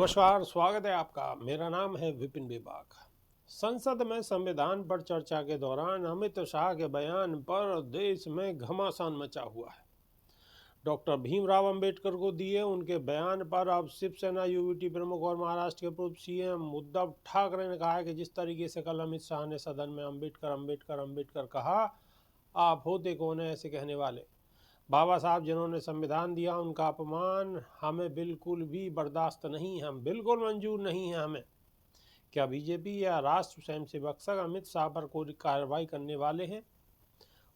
नमस्कार, स्वागत है आपका। मेरा नाम है विपिन बेबाक। संसद में संविधान पर चर्चा के दौरान अमित शाह के बयान पर देश में घमासान मचा हुआ है। डॉक्टर भीमराव अंबेडकर को दिए उनके बयान पर अब शिवसेना यूवीटी प्रमुख और महाराष्ट्र के पूर्व सीएम उद्धव ठाकरे ने कहा है कि जिस तरीके से कल अमित शाह ने सदन में अंबेडकर अंबेडकर अंबेडकर कहा, आप होते कौन है ऐसे कहने वाले। बाबा साहब जिन्होंने संविधान दिया उनका अपमान हमें बिल्कुल भी बर्दाश्त नहीं है, हम बिल्कुल मंजूर नहीं है हमें। क्या बीजेपी या राष्ट्र स्वयंसेवक संघ अमित शाह पर कोई कार्रवाई करने वाले हैं?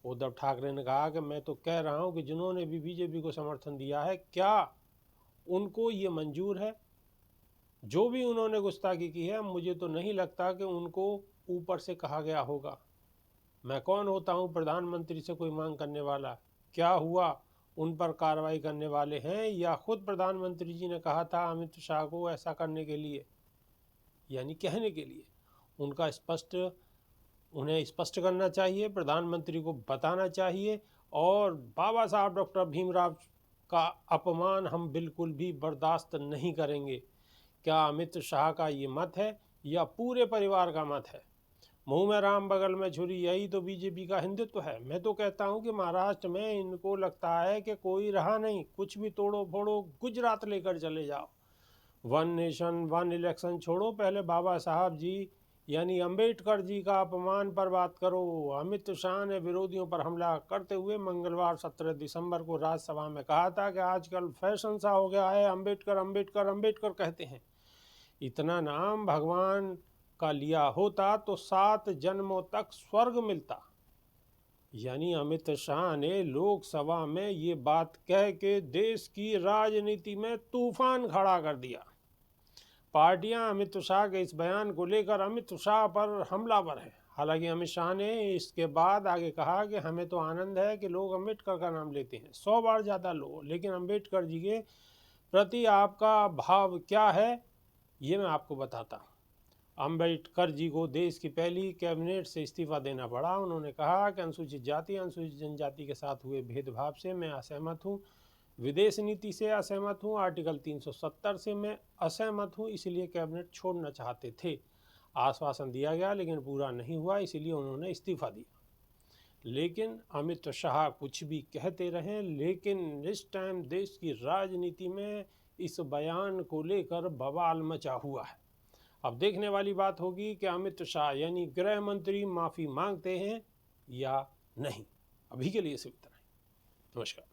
उद्धव ठाकरे ने कहा कि मैं तो कह रहा हूं कि जिन्होंने भी बीजेपी को समर्थन दिया है क्या उनको ये मंजूर है? जो भी उन्होंने गुस्ताखी की है मुझे तो नहीं लगता कि उनको ऊपर से कहा गया होगा। मैं कौन होता हूं प्रधानमंत्री से कोई मांग करने वाला? क्या हुआ उन पर कार्रवाई करने वाले हैं या खुद प्रधानमंत्री जी ने कहा था अमित शाह को ऐसा करने के लिए, यानी कहने के लिए? उन्हें स्पष्ट करना चाहिए, प्रधानमंत्री को बताना चाहिए। और बाबा साहब डॉक्टर भीमराव का अपमान हम बिल्कुल भी बर्दाश्त नहीं करेंगे। क्या अमित शाह का ये मत है या पूरे परिवार का मत है? मुंह में राम बगल में छुरी, यही तो बीजेपी का हिंदुत्व है। मैं तो कहता हूं कि महाराष्ट्र में इनको लगता है कि कोई रहा नहीं, कुछ भी तोड़ो फोड़ो गुजरात लेकर चले जाओ। वन नेशन वन इलेक्शन छोड़ो, पहले बाबा साहब जी यानी अंबेडकर जी का अपमान पर बात करो। अमित शाह ने विरोधियों पर हमला करते हुए मंगलवार 17 दिसंबर को राज्यसभा में कहा था कि आजकल फैशन सा हो गया है, अंबेडकर अंबेडकर अंबेडकर कहते हैं। इतना नाम भगवान का लिया होता तो 7 जन्मों तक स्वर्ग मिलता। यानी अमित शाह ने लोकसभा में ये बात कह के देश की राजनीति में तूफान खड़ा कर दिया। पार्टियां अमित शाह के इस बयान को लेकर अमित शाह पर हमलावर हैं। हालांकि अमित शाह ने इसके बाद आगे कहा कि हमें तो आनंद है कि लोग अम्बेडकर का नाम लेते हैं, 100 बार ज़्यादा लो, लेकिन अम्बेडकर जी के प्रति आपका भाव क्या है ये मैं आपको बताता हूँ। अंबेडकर जी को देश की पहली कैबिनेट से इस्तीफा देना पड़ा। उन्होंने कहा कि अनुसूचित जाति अनुसूचित जनजाति के साथ हुए भेदभाव से मैं असहमत हूँ, विदेश नीति से असहमत हूँ, आर्टिकल 370 से मैं असहमत हूँ, इसलिए कैबिनेट छोड़ना चाहते थे। आश्वासन दिया गया लेकिन पूरा नहीं हुआ, इसीलिए उन्होंने इस्तीफा दिया। लेकिन अमित शाह कुछ भी कहते रहें, लेकिन इस टाइम देश की राजनीति में इस बयान को लेकर बवाल मचा हुआ है। अब देखने वाली बात होगी कि अमित शाह यानी गृह मंत्री माफ़ी मांगते हैं या नहीं। अभी के लिए सिर्फ इतना ही। नमस्कार।